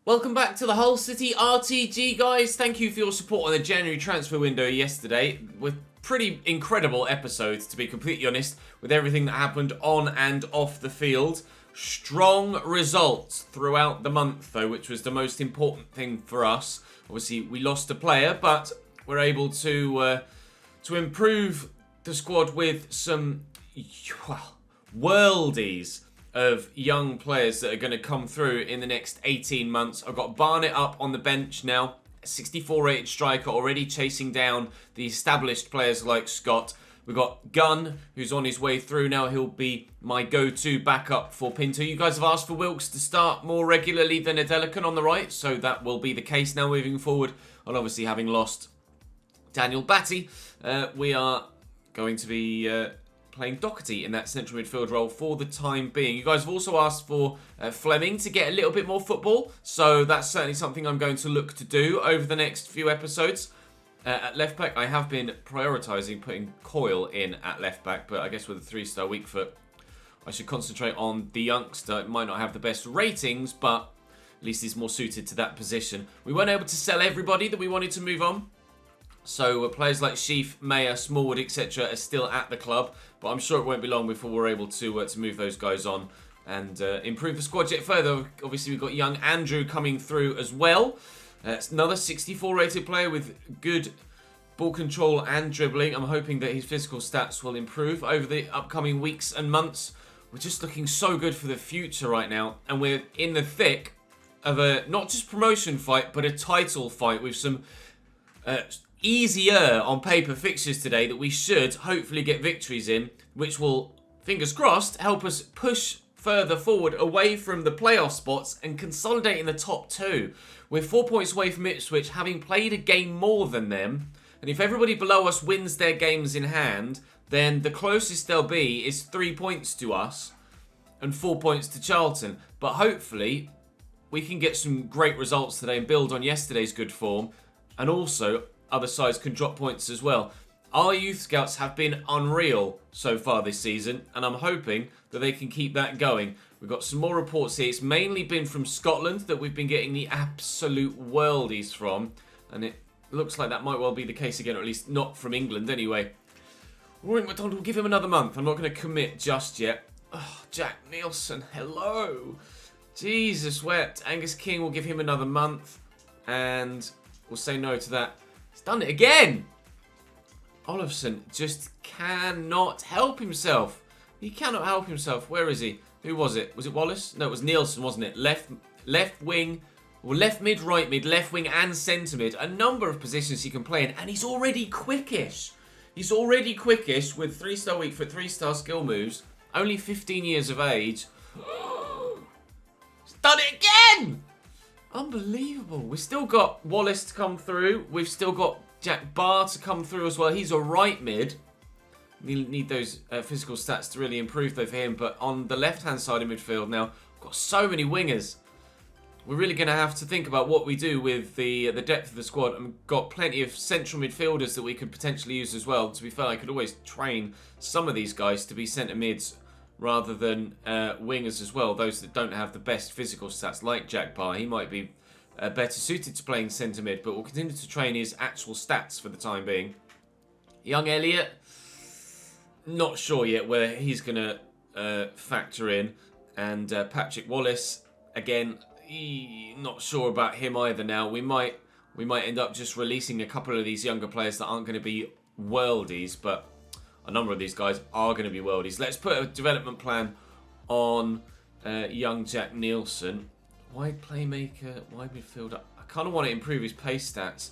Welcome back to the Hull City RTG, guys. Thank you for your support on the January transfer window yesterday with pretty incredible episodes, to be completely honest, with everything that happened on and off the field. Strong results throughout the month, though, which was the most important thing for us. Obviously, we lost a player, but we're able to improve the squad with some, well, worldies of young players that are going to come through in the next 18 months. I've got Barnett up on the bench now, 64 rated striker, already chasing down the established players like Scott. We've got Gunn, who's on his way through now. He'll be my go-to backup for Pinto. You guys have asked for Wilkes to start more regularly than Adelican on the right, so that will be the case now moving forward. And obviously, having lost Daniel Batty, we are going to be playing Doherty in that central midfield role for the time being. You guys have also asked for Fleming to get a little bit more football, so that's certainly something I'm going to look to do over the next few episodes. At left back, I have been prioritising putting Coyle in at left back, but I guess with a 3-star weak foot, I should concentrate on the youngster. It might not have the best ratings, but at least he's more suited to that position. We weren't able to sell everybody that we wanted to move on. So players like Sheaf, Mayer, Smallwood, etc. are still at the club, but I'm sure it won't be long before we're able to move those guys on and improve the squad yet further. Obviously, we've got young Andrew coming through as well. It's another 64 rated player with good ball control and dribbling. I'm hoping that his physical stats will improve over the upcoming weeks and months. We're just looking so good for the future right now, and we're in the thick of a not just promotion fight, but a title fight with some easier on paper fixtures today that we should hopefully get victories in, which will, fingers crossed, help us push further forward away from the playoff spots and consolidate in the top two. We're 4 points away from Ipswich, having played a game more than them, and if everybody below us wins their games in hand, then the closest they'll be is 3 points to us and 4 points to Charlton. But hopefully we can get some great results today and build on yesterday's good form, and also other sides can drop points as well. Our youth scouts have been unreal so far this season, and I'm hoping that they can keep that going. We've got some more reports here. It's mainly been from Scotland that we've been getting the absolute worldies from, and it looks like that might well be the case again, or at least not from England anyway. Rory McDonald will give him another month. I'm not going to commit just yet. Oh, Jack Nielsen, hello. Jesus wept. Angus King will give him another month, and we'll say no to that. He's done it again! Olofsson just cannot help himself. He cannot help himself. Where is he? Who was it? Was it Wallace? No, it was Nielsen, wasn't it? Left wing, well, left mid, right mid, left wing and centre mid. A number of positions he can play in, and he's already quickish. He's already quickish with 3-star weak foot, 3-star skill moves. Only 15 years of age. He's done it again! Unbelievable. We've still got Wallace to come through. We've still got Jack Barr to come through as well. He's a right mid. We need those physical stats to really improve though for him. But on the left-hand side of midfield now, we've got so many wingers. We're really going to have to think about what we do with the depth of the squad. And we've got plenty of central midfielders that we could potentially use as well. To be fair, I could always train some of these guys to be centre mids rather than wingers as well. Those that don't have the best physical stats, like Jack Barr. He might be better suited to playing centre mid, but we'll continue to train his actual stats for the time being. Young Elliott, not sure yet where he's going to factor in. And Patrick Wallace, again, not sure about him either now. We might end up just releasing a couple of these younger players that aren't going to be worldies, but a number of these guys are going to be worldies. Let's put a development plan on young Jack Nielsen. Wide playmaker, wide midfielder. I kind of want to improve his pace stats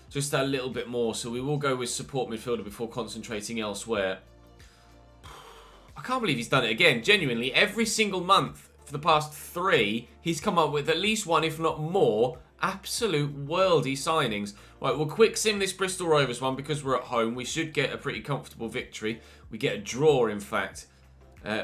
just a little bit more, so we will go with support midfielder before concentrating elsewhere. I can't believe he's done it again. Genuinely, every single month for the past 3, he's come up with at least one, if not more, absolute worldy signings. Right, we'll quick sim this Bristol Rovers one because we're at home. We should get a pretty comfortable victory. We get a draw, in fact,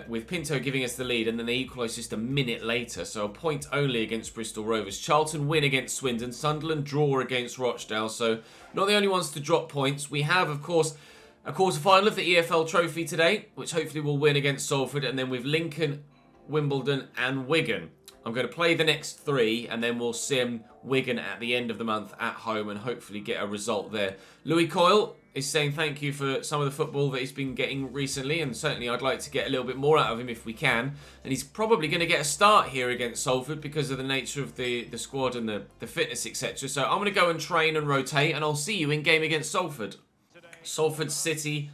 with Pinto giving us the lead, and then they equalise just a minute later. So a point only against Bristol Rovers. Charlton win against Swindon. Sunderland draw against Rochdale. So not the only ones to drop points. We have, of course, a quarter-final of the EFL Trophy today, which hopefully we'll win against Salford. And then with Lincoln, Wimbledon and Wigan. I'm going to play the next 3, and then we'll sim Wigan at the end of the month at home and hopefully get a result there. Louis Coyle is saying thank you for some of the football that he's been getting recently, and certainly I'd like to get a little bit more out of him if we can. And he's probably going to get a start here against Salford because of the nature of the squad and the fitness, etc. So I'm going to go and train and rotate, and I'll see you in game against Salford. Salford City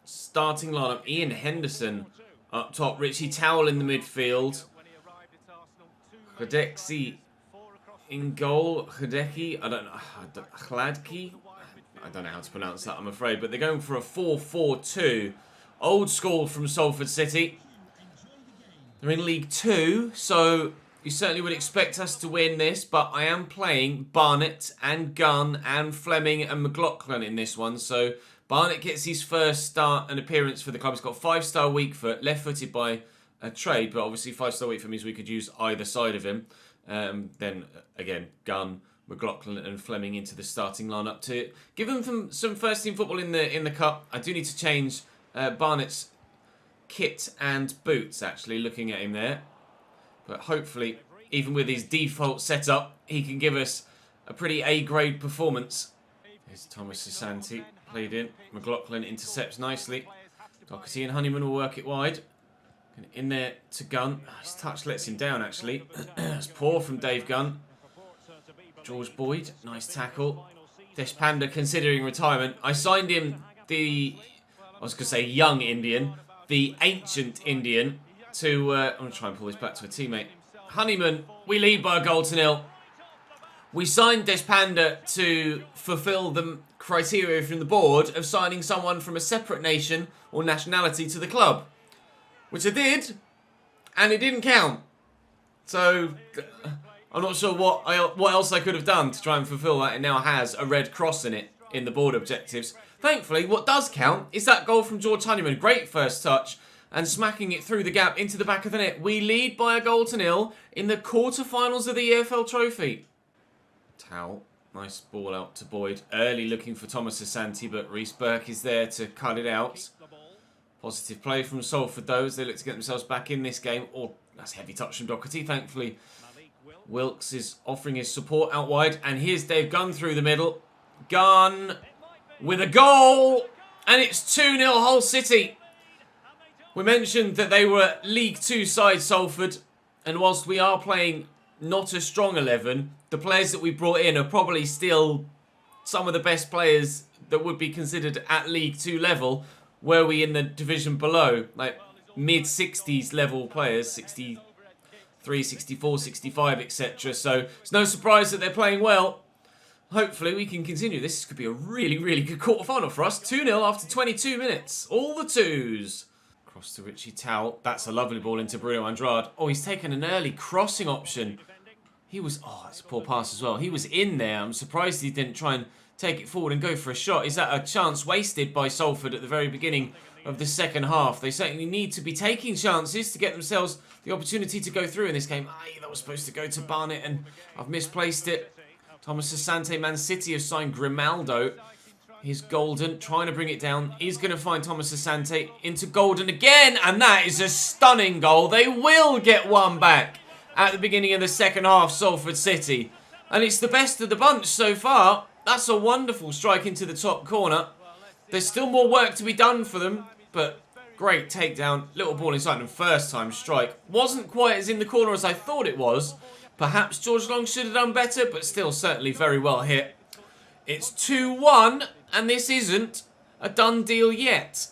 starting lineup: Ian Henderson up top, Richie Towell in the midfield, Hideki in goal. Hideki, I don't know, Hladki? I don't know how to pronounce that, I'm afraid, but they're going for a 4-4-2. Old school from Salford City. They're in League 2, so you certainly would expect us to win this, but I am playing Barnett and Gunn and Fleming and McLaughlin in this one, so Barnett gets his first start and appearance for the club. He's got 5-star weak foot, left-footed by a trade, but obviously 5-star weak foot means we could use either side of him. Then, again, Gunn, McLaughlin and Fleming into the starting lineup to give them some first-team football in the cup. I do need to change Barnett's kit and boots, actually, looking at him there. But hopefully, even with his default setup, he can give us a pretty A-grade performance. Here's Thomas Asante, played in. McLaughlin intercepts nicely. Doherty and Honeyman will work it wide. In there to Gunn. His touch lets him down, actually. That's poor from Dave Gunn. George Boyd, nice tackle. Deshpanda considering retirement. I signed him I was going to say young Indian, the ancient Indian, to, I'm going to try and pull this back to a teammate. Honeyman, we lead by 1-0. We signed Deshpanda to fulfill the criteria from the board of signing someone from a separate nation or nationality to the club. Which I did, and it didn't count. So, I'm not sure what else I could have done to try and fulfill that. It now has a red cross in it, in the board objectives. Thankfully, what does count is that goal from George Honeyman. Great first touch, and smacking it through the gap into the back of the net. We lead by 1-0 in the quarterfinals of the EFL Trophy. Towel, nice ball out to Boyd. Early looking for Thomas Asante, but Reece Burke is there to cut it out. Positive play from Salford, though, as they look to get themselves back in this game. Oh, that's a heavy touch from Doherty. Thankfully, Wilkes is offering his support out wide. And here's Dave Gunn through the middle. Gunn with a goal. And it's 2-0 Hull City. We mentioned that they were League 2 side Salford. And whilst we are playing not a strong 11, the players that we brought in are probably still some of the best players that would be considered at League 2 level. Were we in the division below, like mid-60s level players, 63, 64, 65, etc. So it's no surprise that they're playing well. Hopefully we can continue. This could be a really, really good quarterfinal for us. 2-0 after 22 minutes. All the twos. Cross to Richie Towell. That's a lovely ball into Bruno Andrade. Oh, he's taken an early crossing option. He was... Oh, that's a poor pass as well. He was in there. I'm surprised he didn't try and take it forward and go for a shot. Is that a chance wasted by Salford at the very beginning of the second half? They certainly need to be taking chances to get themselves the opportunity to go through in this game. That was supposed to go to Barnett and I've misplaced it. Thomas Asante, Man City have signed Grimaldo. Here's Golden trying to bring it down. He's going to find Thomas Asante into Golden again, and that is a stunning goal. They will get one back at the beginning of the second half, Salford City. And it's the best of the bunch so far. That's a wonderful strike into the top corner. There's still more work to be done for them, but great takedown. Little ball inside and first time strike. Wasn't quite as in the corner as I thought it was. Perhaps George Long should have done better, but still certainly very well hit. It's 2-1, and this isn't a done deal yet.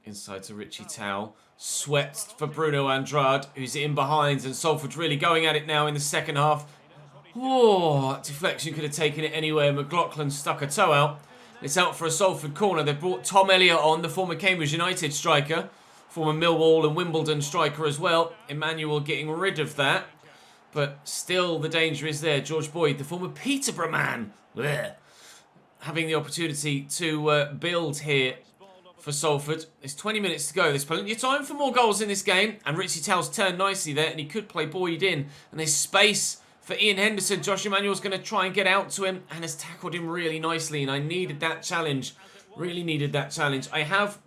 Inside to Richie Towell. Swept for Bruno Andrade, who's in behind, and Salford's really going at it now in the second half. Oh, that deflection could have taken it anywhere. McLaughlin stuck a toe out. It's out for a Salford corner. They've brought Tom Elliott on, the former Cambridge United striker. Former Millwall and Wimbledon striker as well. Emmanuel getting rid of that. But still the danger is there. George Boyd, the former Peterborough man. Blech. Having the opportunity to build here for Salford. There's 20 minutes to go. There's plenty of time for more goals in this game. And Richie Towell's turned nicely there. And he could play Boyd in. And there's space for Ian Henderson. Josh Emmanuel's going to try and get out to him and has tackled him really nicely, and I needed that challenge. Really needed that challenge. I have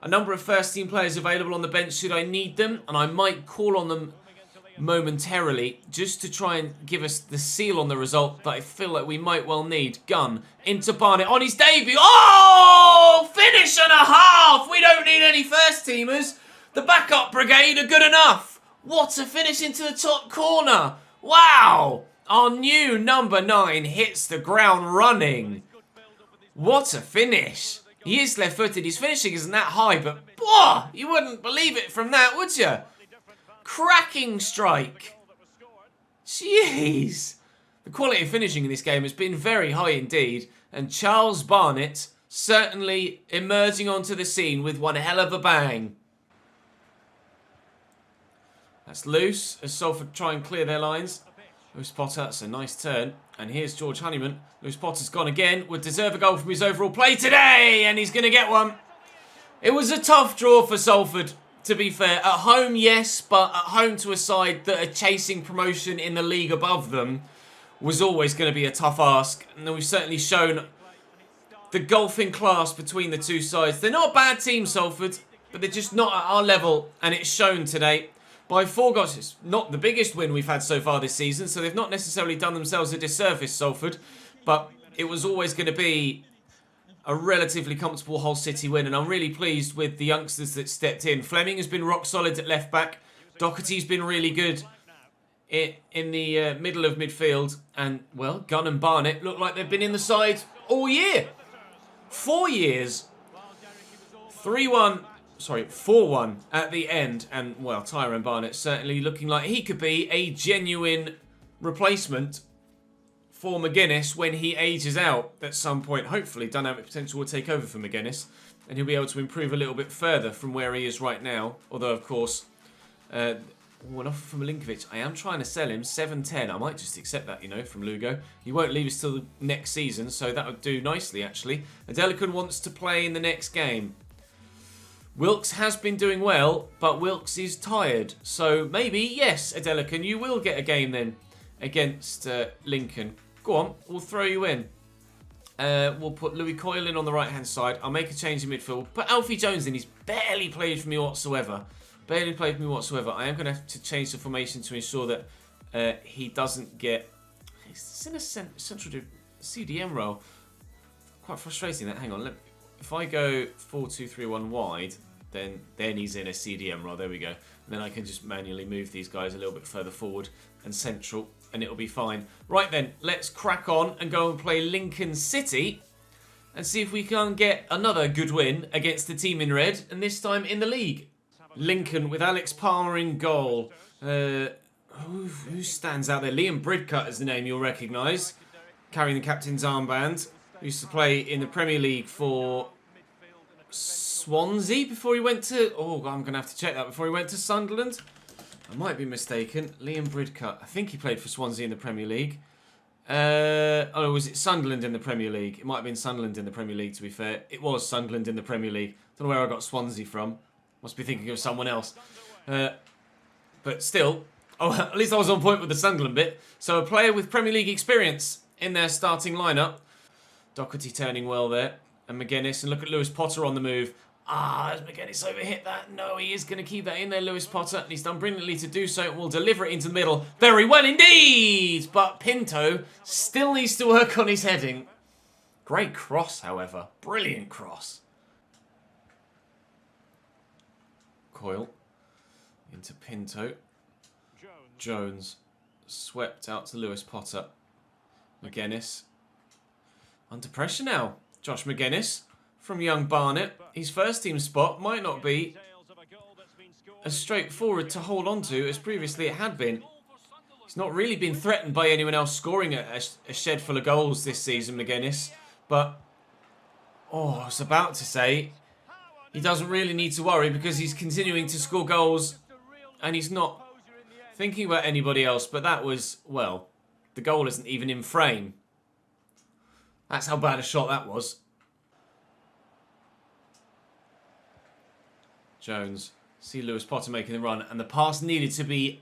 a number of first team players available on the bench should I need them, and I might call on them momentarily just to try and give us the seal on the result that I feel like we might well need. Gunn into Barnett on his debut. Oh! Finish and a half! We don't need any first teamers. The backup brigade are good enough. What a finish into the top corner. Wow! Our new number 9 hits the ground running. What a finish. He is left-footed. His finishing isn't that high, but whoa, you wouldn't believe it from that, would you? Cracking strike. Jeez. The quality of finishing in this game has been very high indeed, and Charles Barnett certainly emerging onto the scene with one hell of a bang. That's loose as Salford try and clear their lines. Lewis Potter, that's a nice turn. And here's George Honeyman. Lewis Potter's gone again. Would deserve a goal from his overall play today. And he's going to get one. It was a tough draw for Salford, to be fair. At home, yes. But at home to a side that are chasing promotion in the league above them was always going to be a tough ask. And we've certainly shown the golfing class between the two sides. They're not a bad team, Salford. But they're just not at our level. And it's shown today. By 4 goals, it's not the biggest win we've had so far this season, so they've not necessarily done themselves a disservice, Salford, but it was always going to be a relatively comfortable Hull City win, and I'm really pleased with the youngsters that stepped in. Fleming has been rock solid at left-back, Doherty's been really good in the middle of midfield, and, well, Gunn and Barnett look like they've been in the side all year. 4 years. 4-1 at the end. And, well, Tyrone Barnett certainly looking like he could be a genuine replacement for McGuinness when he ages out at some point. Hopefully, dynamic potential will take over for McGuinness and he'll be able to improve a little bit further from where he is right now. Although, of course, an offer from Milinkovic. I am trying to sell him 7-10. I might just accept that, you know, from Lugo. He won't leave us till the next season, so that would do nicely, actually. Adelicon wants to play in the next game. Wilkes has been doing well, but Wilkes is tired. So maybe, yes, Adelicon, you will get a game then against Lincoln. Go on, we'll throw you in. We'll put Louis Coyle in on the right-hand side. I'll make a change in midfield. Put Alfie Jones in. He's barely played for me whatsoever. Barely played for me whatsoever. I am going to have to change the formation to ensure that he doesn't get... He's in a central CDM role. Quite frustrating that. Hang on, if I go 4-2-3-1 wide, then he's in a CDM role. There we go. And then I can just manually move these guys a little bit further forward and central, and it'll be fine. Right then, let's crack on and go and play Lincoln City and see if we can get another good win against the team in red, and this time in the league. Lincoln with Alex Palmer in goal. Who stands out there? Liam Bridcut is the name you'll recognise, carrying the captain's armband. Used to play in the Premier League for Swansea before he went to... Oh, I'm going to have to check that. Before he went to Sunderland? I might be mistaken. Liam Bridcut. I think he played for Swansea in the Premier League. Was it Sunderland in the Premier League? It might have been Sunderland in the Premier League, to be fair. It was Sunderland in the Premier League. Don't know where I got Swansea from. Must be thinking of someone else. But still... Oh, at least I was on point with the Sunderland bit. So a player with Premier League experience in their starting lineup. Doherty turning well there. And McGuinness. And look at Lewis Potter on the move. Has McGuinness overhit that? No, he is going to keep that in there, Lewis Potter. And he's done brilliantly to do so. And will deliver it into the middle. Very well indeed! But Pinto still needs to work on his heading. Great cross, however. Brilliant cross. Coyle. Into Pinto. Jones. Swept out to Lewis Potter. McGuinness. Under pressure now. Josh McGuinness from young Barnett. His first team spot might not be as straightforward to hold on to as previously it had been. He's not really been threatened by anyone else scoring a shed full of goals this season, McGuinness. But, I was about to say, he doesn't really need to worry because he's continuing to score goals and he's not thinking about anybody else. But that was, well, the goal isn't even in frame. That's how bad a shot that was. Jones. See Lewis Potter making the run. And the pass needed to be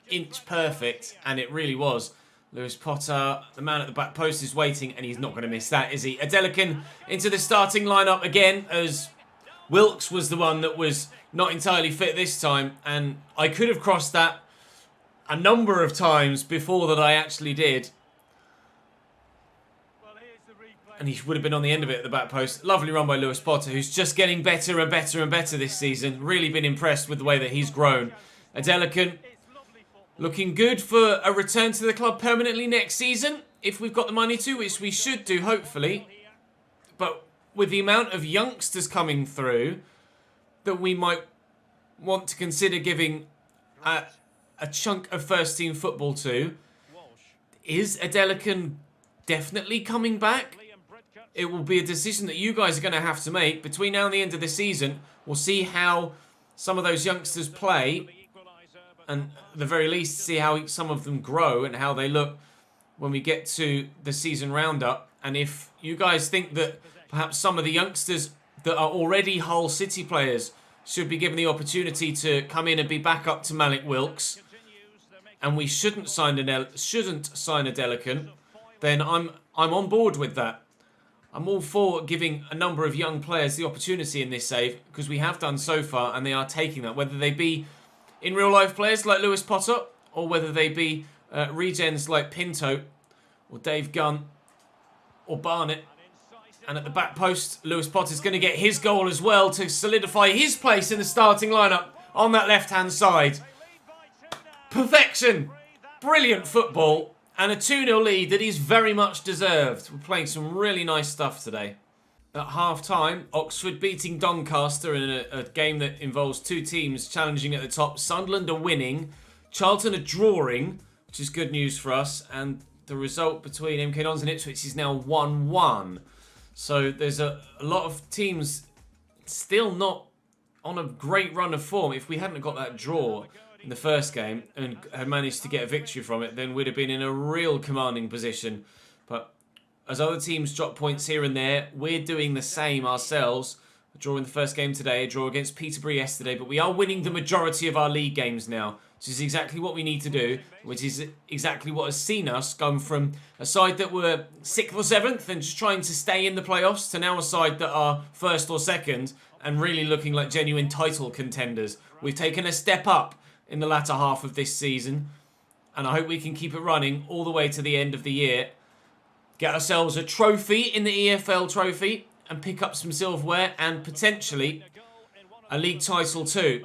inch perfect. And it really was. Lewis Potter, the man at the back post, is waiting. And he's not going to miss that, is he? Adelicon into the starting lineup again. As Wilkes was the one that was not entirely fit this time. And I could have crossed that. a number of times before that I actually did. And he would have been on the end of it at the back post. Lovely run by Lewis Potter, who's just getting better and better and better this season. Really been impressed with the way that he's grown. Adelican looking good for a return to the club permanently next season, if we've got the money to, which we should do, hopefully. But with the amount of youngsters coming through, that we might want to consider giving a chunk of first-team football to. Is Adelican definitely coming back? It will be a decision that you guys are going to have to make between now and the end of the season. We'll see how some of those youngsters play, and at the very least see how some of them grow and how they look when we get to the season roundup. And if you guys think that perhaps some of the youngsters that are already Hull City players should be given the opportunity to come in and be back up to Malik Wilks, and we shouldn't sign Adelican, then I'm on board with that. I'm all for giving a number of young players the opportunity in this save, because we have done so far, and they are taking that, whether they be in real life players like Lewis Potter, or whether they be regens like Pinto, or Dave Gunn, or Barnett. And at the back post, Lewis Potter's going to get his goal as well to solidify his place in the starting lineup on that left-hand side. Perfection! Brilliant football. And a 2-0 lead that is very much deserved. We're playing some really nice stuff today. At half-time, Oxford beating Doncaster in a game that involves two teams challenging at the top. Sunderland are winning. Charlton are drawing, which is good news for us. And the result between MK Dons and Ipswich is now 1-1. So there's a lot of teams still not on a great run of form. If we hadn't got that draw in the first game and had managed to get a victory from it, then we'd have been in a real commanding position. But as other teams drop points here and there, we're doing the same ourselves. A draw in the first game today, a draw against Peterborough yesterday, but we are winning the majority of our league games now, which is exactly what we need to do, which is exactly what has seen us go from a side that were 6th or 7th and just trying to stay in the playoffs to now a side that are 1st or 2nd and really looking like genuine title contenders. We've taken a step up in the latter half of this season, and I hope we can keep it running all the way to the end of the year. Get ourselves a trophy in the EFL trophy and pick up some silverware and potentially a league title too.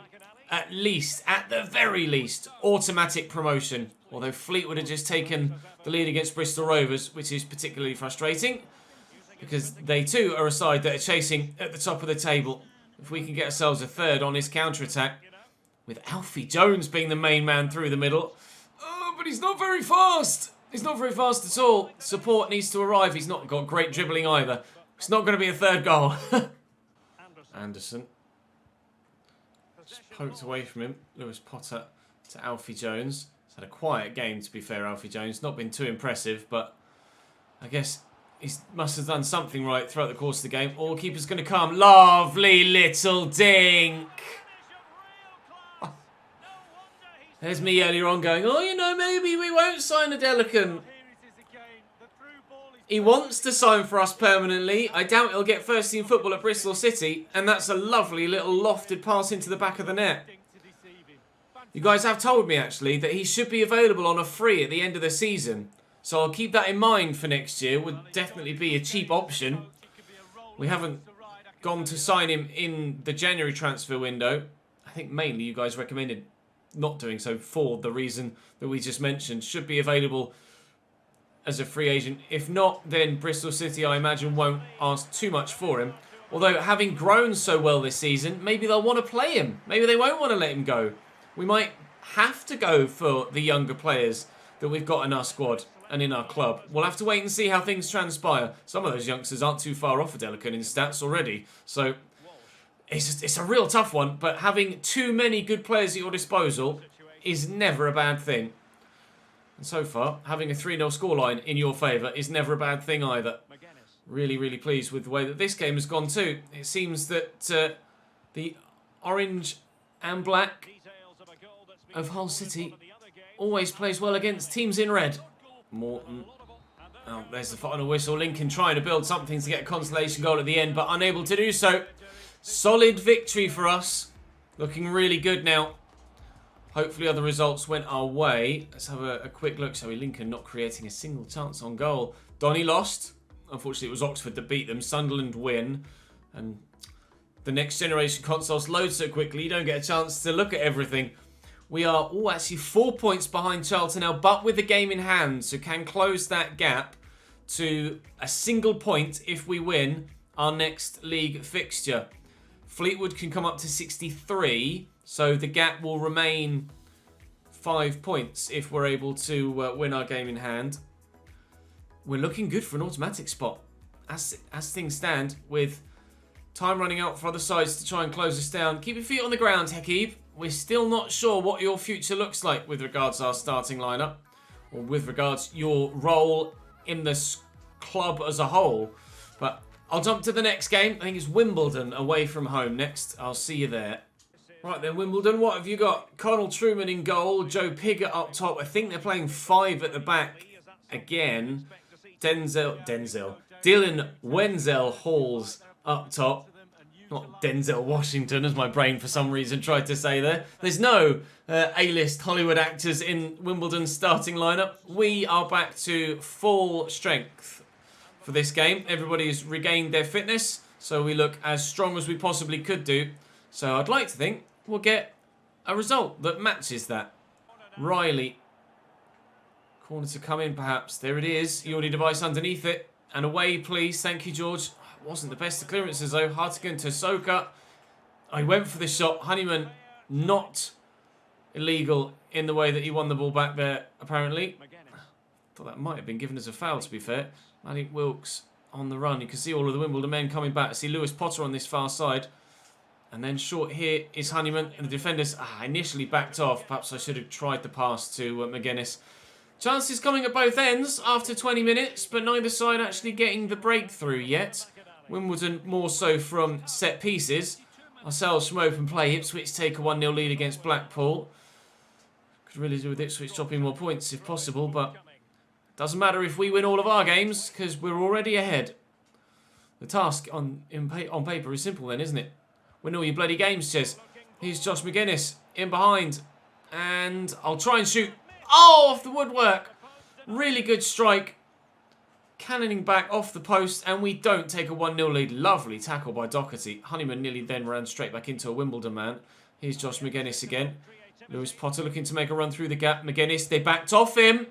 At least, at the very least, automatic promotion. Although Fleetwood have just taken the lead against Bristol Rovers, which is particularly frustrating because they too are a side that are chasing at the top of the table. If we can get ourselves a third on his counter-attack, with Alfie Jones being the main man through the middle. Oh, but he's not very fast. He's not very fast at all. Support needs to arrive. He's not got great dribbling either. It's not going to be a third goal. Anderson. Just poked away from him. Lewis Potter to Alfie Jones. He's had a quiet game, to be fair, Alfie Jones. Not been too impressive, but I guess he must have done something right throughout the course of the game. All keeper's going to come. Lovely little dink. There's me earlier on going, oh, you know, maybe we won't sign Adelican. He wants to sign for us permanently. I doubt he'll get first-team football at Bristol City. And that's a lovely little lofted pass into the back of the net. You guys have told me, actually, that he should be available on a free at the end of the season. So I'll keep that in mind for next year. Would definitely be a cheap option. We haven't gone to sign him in the January transfer window. I think mainly you guys recommended not doing so for the reason that we just mentioned. Should be available as a free agent. If not, then Bristol City, I imagine, won't ask too much for him. Although, having grown so well this season, maybe they'll want to play him. Maybe they won't want to let him go. We might have to go for the younger players that we've got in our squad and in our club. We'll have to wait and see how things transpire. Some of those youngsters aren't too far off Adelican in stats already. So it's a real tough one, but having too many good players at your disposal is never a bad thing. And so far, having a 3-0 scoreline in your favour is never a bad thing either. Really, really pleased with the way that this game has gone too. It seems that the orange and black of Hull City always plays well against teams in red. Morton. Oh, there's the final whistle. Lincoln trying to build something to get a consolation goal at the end, but unable to do so. Solid victory for us. Looking really good now. Hopefully other results went our way. Let's have a quick look. So Lincoln not creating a single chance on goal. Donny lost. Unfortunately, it was Oxford that beat them. Sunderland win. And the next generation consoles load so quickly, you don't get a chance to look at everything. We are actually 4 points behind Charlton now, but with the game in hand, so can close that gap to a single point if we win our next league fixture. Fleetwood can come up to 63, so the gap will remain 5 points if we're able to win our game in hand. We're looking good for an automatic spot. As things stand, with time running out for other sides to try and close us down. Keep your feet on the ground, Hekib. We're still not sure what your future looks like with regards to our starting lineup, or with regards your role in this club as a whole. But I'll jump to the next game. I think it's Wimbledon away from home next. I'll see you there. Right then, Wimbledon, what have you got? Connell Truman in goal, Joe Pigott up top. I think they're playing 5 at the back again. Dylan Wenzel Halls up top. Not Denzel Washington, as my brain for some reason tried to say there. There's no A-list Hollywood actors in Wimbledon's starting lineup. We are back to full strength for this game. Everybody's regained their fitness, so we look as strong as we possibly could do. So I'd like to think we'll get a result that matches that. Riley. Corner to come in, perhaps. There it is. Yordi device underneath it. And away, please. Thank you, George. Wasn't the best of clearances though. Hartigan to Soka. I went for the shot. Honeyman not illegal in the way that he won the ball back there, apparently. Thought that might have been given as a foul, to be fair. Malik Wilkes on the run. You can see all of the Wimbledon men coming back. I see Lewis Potter on this far side. And then short here is Honeyman. And the defenders initially backed off. Perhaps I should have tried the pass to McGuinness. Chances coming at both ends after 20 minutes, but neither side actually getting the breakthrough yet. Wimbledon more so from set pieces. Ourselves from open play. Ipswich take a 1-0 lead against Blackpool. Could really do with Ipswich dropping more points if possible, but doesn't matter if we win all of our games because we're already ahead. The task on paper is simple then, isn't it? Win all your bloody games, Ches. Here's Josh McGuinness in behind. And I'll try and shoot. Oh, off the woodwork. Really good strike. Cannoning back off the post, and we don't take a 1-0 lead. Lovely tackle by Doherty. Honeyman nearly then ran straight back into a Wimbledon man. Here's Josh McGuinness again. Lewis Potter looking to make a run through the gap. McGuinness, they backed off him,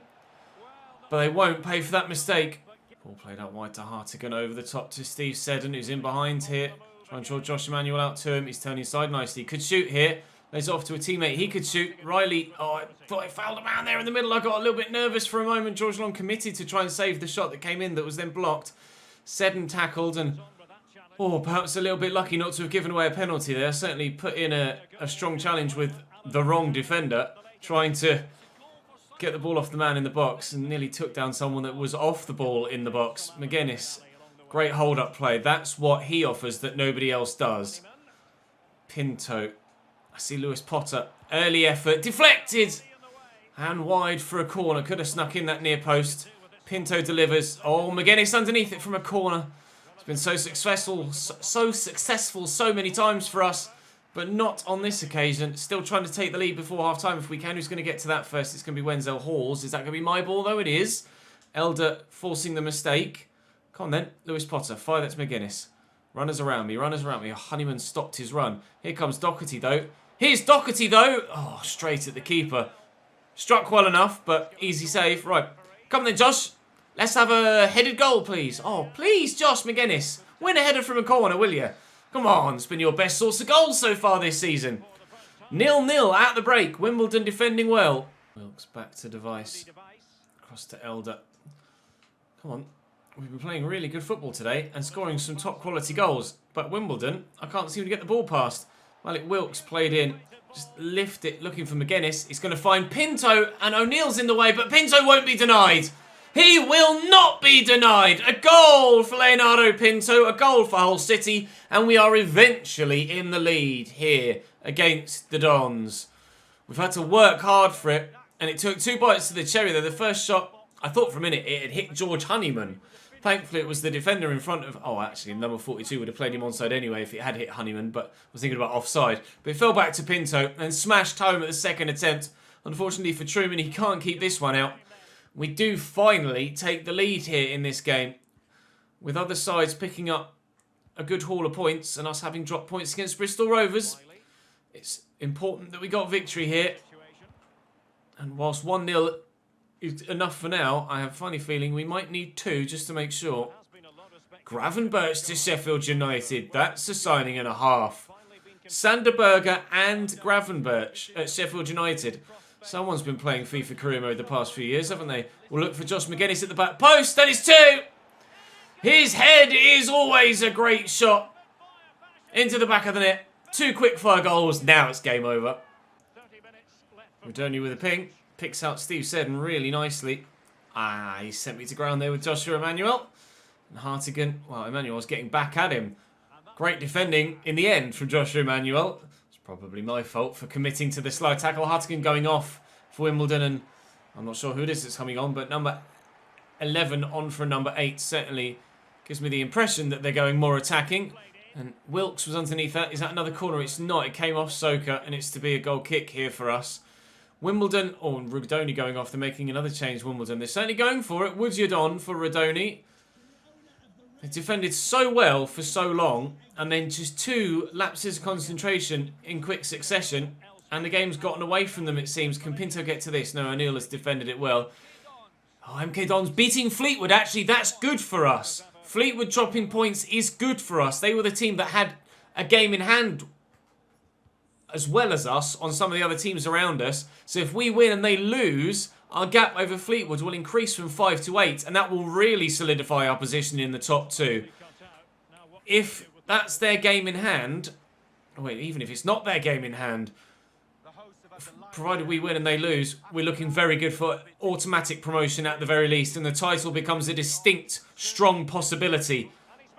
but they won't pay for that mistake. Ball played out wide to Hartigan over the top to Steve Seddon, who's in behind here. Trying to draw Josh Emmanuel out to him. He's turning inside nicely. Could shoot here. Lays off to a teammate. He could shoot. Riley, I thought I fouled a man there in the middle. I got a little bit nervous for a moment. George Long committed to try and save the shot that came in that was then blocked. Seddon tackled and, perhaps a little bit lucky not to have given away a penalty there. Certainly put in a strong challenge with the wrong defender, trying to get the ball off the man in the box and nearly took down someone that was off the ball in the box. McGuinness, great hold-up play. That's what he offers that nobody else does. Pinto. I see Lewis Potter. Early effort. Deflected. And wide for a corner. Could have snuck in that near post. Pinto delivers. Oh, McGuinness underneath it from a corner. It's been so successful so many times for us. But not on this occasion. Still trying to take the lead before half-time if we can. Who's going to get to that first? It's going to be Wenzel Halls. Is that going to be my ball, though? It is. Elder forcing the mistake. Come on, then. Lewis Potter. Fire that to McGuinness. Runners around me. Runners around me. Oh, Honeyman stopped his run. Here comes Doherty, though. Here's Doherty, though. Oh, straight at the keeper. Struck well enough, but easy save. Right. Come on, then, Josh. Let's have a headed goal, please. Oh, please, Josh McGuinness. Win a header from a corner, will you? Come on. It's been your best source of goals so far this season. 0-0 at the break. Wimbledon defending well. Wilkes back to device. Across to Elder. Come on. We've been playing really good football today and scoring some top quality goals. But Wimbledon, I can't seem to get the ball past. Malik Wilkes played in. Just lift it, looking for McGuinness. He's going to find Pinto, and O'Neill's in the way, but Pinto won't be denied. He will not be denied. A goal for Leonardo Pinto, a goal for Hull City, and we are eventually in the lead here against the Dons. We've had to work hard for it, and it took 2 bites to the cherry there. The first shot, I thought for a minute it had hit George Honeyman. Thankfully, it was the defender in front of... Oh, actually, number 42 would have played him onside anyway if it had hit Honeyman, but I was thinking about offside. But it fell back to Pinto and smashed home at the second attempt. Unfortunately for Truman, he can't keep this one out. We do finally take the lead here in this game, with other sides picking up a good haul of points and us having dropped points against Bristol Rovers. It's important that we got victory here. And whilst 1-0 is enough for now, I have a funny feeling we might need 2 just to make sure. Gravenberch to Sheffield United. That's a signing and a half. Sanderberger and Gravenberch at Sheffield United. Someone's been playing FIFA career mode the past few years, haven't they? We'll look for Josh McGuinness at the back post. That is 2. His head is always a great shot. Into the back of the net. 2 quick-fire goals. Now it's game over. Rodoni with a ping. Picks out Steve Seddon really nicely. He sent me to ground there with Joshua Emmanuel. And Hartigan, well, Emmanuel's getting back at him. Great defending in the end from Joshua Emmanuel. It's probably my fault for committing to the slide tackle. Hartigan going off for Wimbledon, and I'm not sure who it is that's coming on, but number 11 on for number 8 certainly gives me the impression that they're going more attacking. And Wilkes was underneath that. Is that another corner? It's not. It came off Soka, and it's to be a goal kick here for us. Wimbledon, Rodoni going off. They're making another change, Wimbledon. They're certainly going for it. Woodyard on for Rodoni. They defended so well for so long, and then just 2 lapses of concentration in quick succession, and the game's gotten away from them, it seems. Can Pinto get to this? No, O'Neill has defended it well. Oh, MK Dons beating Fleetwood. Actually, that's good for us. Fleetwood dropping points is good for us. They were the team that had a game in hand as well as us on some of the other teams around us. So if we win and they lose, our gap over Fleetwood will increase from 5 to 8, and that will really solidify our position in the top 2. If that's their game in hand, wait, even if it's not their game in hand, provided we win and they lose, we're looking very good for automatic promotion at the very least, and the title becomes a distinct, strong possibility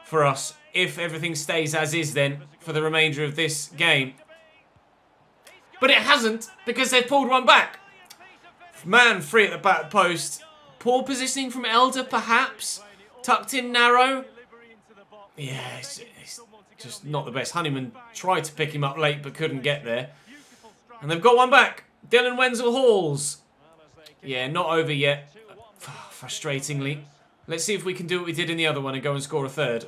for us if everything stays as is then for the remainder of this game. But it hasn't, because they've pulled one back. Man free at the back post. Poor positioning from Elder, perhaps. Tucked in narrow. Yeah, it's just not the best. Honeyman tried to pick him up late, but couldn't get there. And they've got one back. Dylan Wenzel-Halls. Yeah, not over yet. Frustratingly. Let's see if we can do what we did in the other one and go and score a third.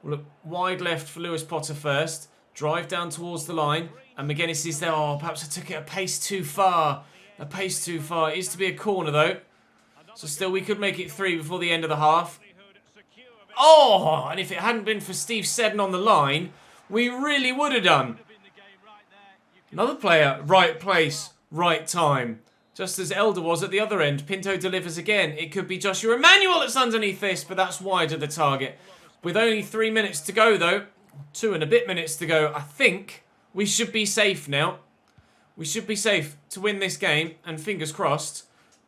We'll look wide left for Lewis Potter first. Drive down towards the line. And McGuinness is there. Oh, perhaps I took it a pace too far. A pace too far. It is to be a corner, though. So still, we could make it 3 before the end of the half. Oh, and if it hadn't been for Steve Seddon on the line, we really would have done. Another player, right place, right time. Just as Elder was at the other end. Pinto delivers again. It could be Joshua Emmanuel that's underneath this, but that's wide of the target. With only 3 minutes to go, though, 2 and a bit minutes to go, I think we should be safe now. We should be safe to win this game, and fingers crossed,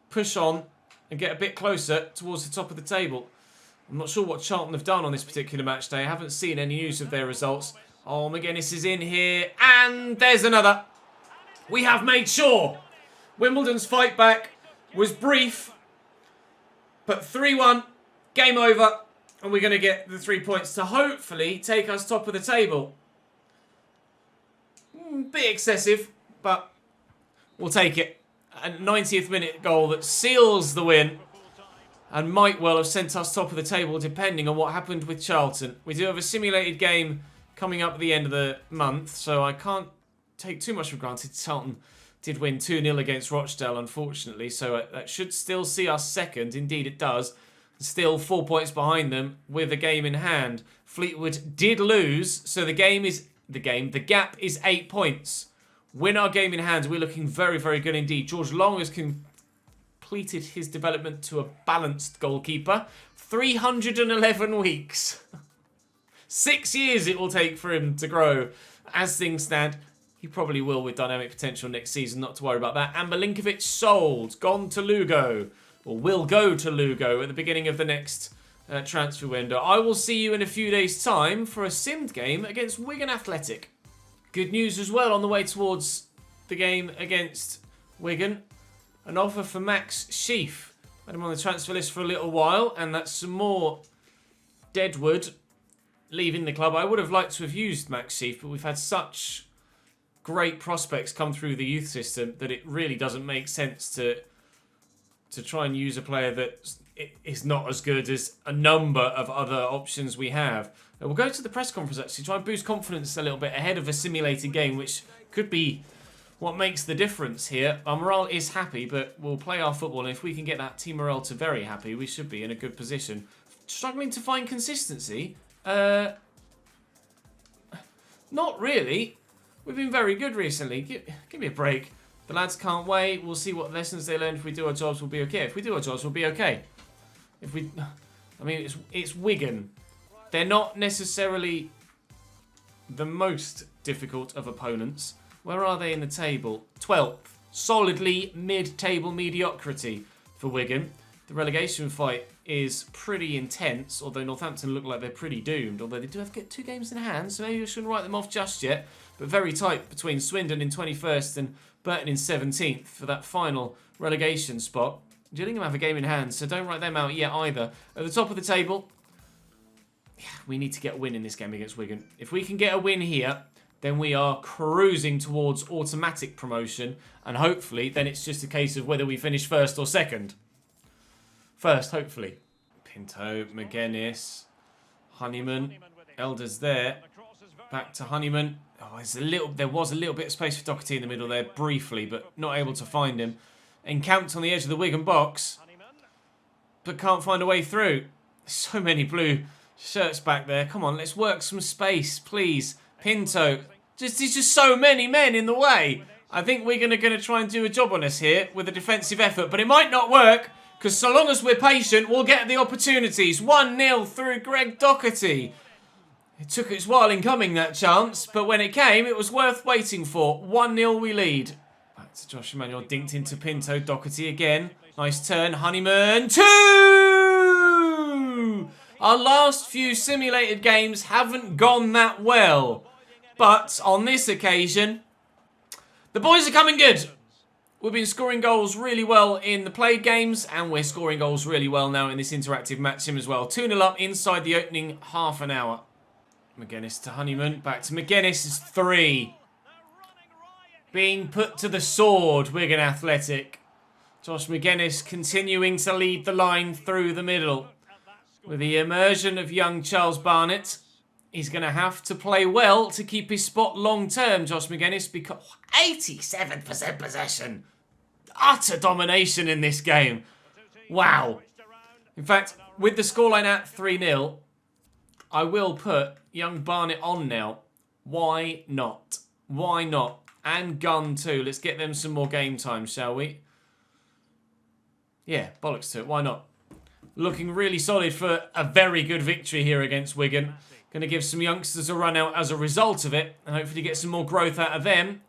push on and get a bit closer towards the top of the table. I'm not sure what Charlton have done on this particular match day. I haven't seen any news of their results. Oh, McGuinness is in here, and there's another. We have made sure. Wimbledon's fight back was brief, but 3-1, game over, and we're going to get the 3 points to hopefully take us top of the table. Bit excessive, but we'll take it. A 90th minute goal that seals the win and might well have sent us top of the table depending on what happened with Charlton. We do have a simulated game coming up at the end of the month, so I can't take too much for granted. Charlton did win 2-0 against Rochdale, unfortunately, so that should still see us second. Indeed, it does. Still 4 points behind them with a game in hand. Fleetwood did lose, so the gap is 8 points. Win our game in hand. We're looking very, very good indeed. George Long has completed his development to a balanced goalkeeper. 311 weeks. 6 years it will take for him to grow. As things stand, he probably will with dynamic potential next season. Not to worry about that. And Milinkovic sold. Gone to Lugo. Or will go to Lugo at the beginning of the next transfer window. I will see you in a few days' time for a simmed game against Wigan Athletic. Good news as well on the way towards the game against Wigan. An offer for Max Sheaf Had him on the transfer list for a little while, and that's some more Deadwood leaving the club. I would have liked to have used Max Sheaf, but we've had such great prospects come through the youth system that it really doesn't make sense to try and use a player that is not as good as a number of other options we have. We'll go to the press conference actually, try and boost confidence a little bit ahead of a simulated game, which could be what makes the difference here. Our morale is happy, but we'll play our football, and if we can get that team morale to very happy, we should be in a good position. Struggling to find consistency? Not really. We've been very good recently. Give me a break. The lads can't wait. We'll see what lessons they learn. If we do our jobs, we'll be okay. If we do our jobs, we'll be okay. I mean, it's Wigan. They're not necessarily the most difficult of opponents. Where are they in the table? 12th. Solidly mid-table mediocrity for Wigan. The relegation fight is pretty intense, although Northampton look like they're pretty doomed. Although they do have to get 2 games in hand, so maybe I shouldn't write them off just yet. But very tight between Swindon in 21st and Burton in 17th for that final relegation spot. Gillingham have a game in hand, so don't write them out yet either. At the top of the table, we need to get a win in this game against Wigan. If we can get a win here, then we are cruising towards automatic promotion, and hopefully then it's just a case of whether we finish first or second. First, hopefully. Pinto, McGuinness, Honeyman, Elders there. Back to Honeyman. Oh, there was a little bit of space for Doherty in the middle there briefly, but not able to find him. Encamped on the edge of the Wigan box, but can't find a way through. So many blue shirts back there. Come on, let's work some space, please. Pinto. There's just so many men in the way. I think we're going to try and do a job on us here with a defensive effort, but it might not work, because so long as we're patient, we'll get the opportunities. 1-0 through Greg Doherty. It took its while in coming, that chance, but when it came, it was worth waiting for. 1-0 we lead. Back to Josh Emmanuel, dinked into Pinto. Doherty again. Nice turn. Honeyman. 2! Our last few simulated games haven't gone that well. But on this occasion, the boys are coming good. We've been scoring goals really well in the played games, and we're scoring goals really well now in this interactive match sim as well. 2-0 up inside the opening half an hour. McGuinness to Honeyman. Back to McGuinness. Is 3. Being put to the sword, Wigan Athletic. Josh McGuinness continuing to lead the line through the middle. With the immersion of young Charles Barnett, he's going to have to play well to keep his spot long term, Josh McGuinness, because 87% possession. Utter domination in this game. Wow. In fact, with the scoreline at 3-0, I will put young Barnett on now. Why not? Why not? And Gunn too. Let's get them some more game time, shall we? Yeah, bollocks to it. Why not? Looking really solid for a very good victory here against Wigan. Going to give some youngsters a run out as a result of it, and hopefully get some more growth out of them.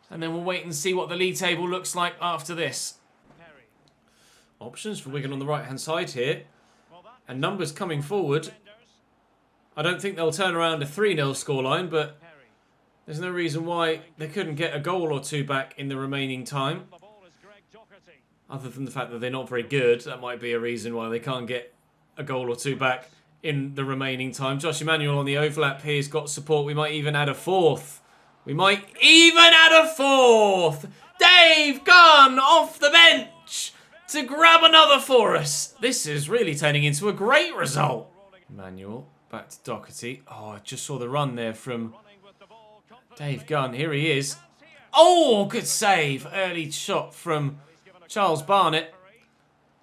And then we'll wait and see what the league table looks like after this. Options for Wigan on the right-hand side here. And numbers coming forward. I don't think they'll turn around a 3-0 scoreline, but there's no reason why they couldn't get a goal or two back in the remaining time. Other than the fact that they're not very good, that might be a reason why they can't get a goal or two back in the remaining time. Josh Emmanuel on the overlap here has got support. We might even add a 4th. We might even add a 4th. Dave Gunn off the bench to grab another for us. This is really turning into a great result. Emmanuel back to Doherty. Oh, I just saw the run there from Dave Gunn. Here he is. Oh, good save. Early shot from Charles Barnett.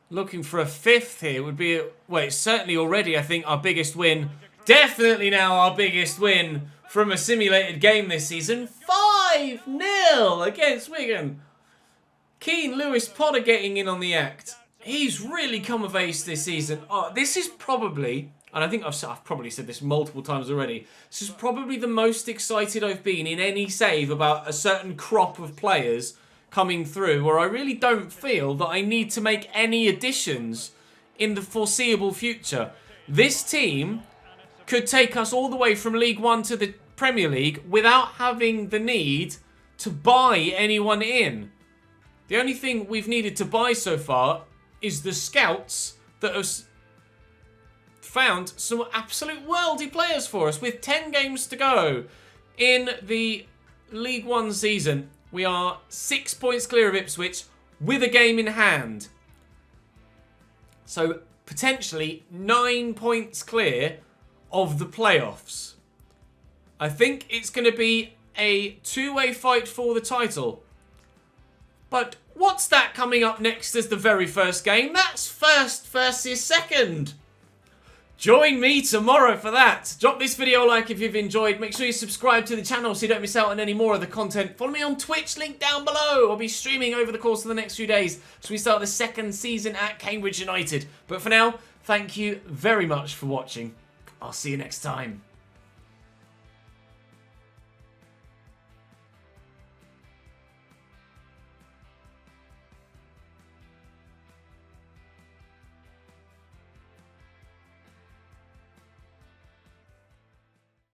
Looking for a 5th here. Would be, well, it's certainly already, I think, our biggest win. Definitely now our biggest win from a simulated game this season. 5-0 against Wigan. Keane Lewis Potter getting in on the act. He's really come of age this season. Oh, this is probably, and I think I've probably said this multiple times already, this is probably the most excited I've been in any save about a certain crop of players coming through, where I really don't feel that I need to make any additions in the foreseeable future. This team could take us all the way from League One to the Premier League without having the need to buy anyone in. The only thing we've needed to buy so far is the scouts that have found some absolute worldy players for us with 10 games to go in the League One season. We are 6 points clear of Ipswich with a game in hand. So potentially 9 points clear of the playoffs. I think it's going to be a two-way fight for the title. But what's that coming up next as the very first game? That's first versus second. Join me tomorrow for that. Drop this video a like if you've enjoyed. Make sure you subscribe to the channel so you don't miss out on any more of the content. Follow me on Twitch, link down below. I'll be streaming over the course of the next few days as we start the second season at Cambridge United. But for now, thank you very much for watching. I'll see you next time.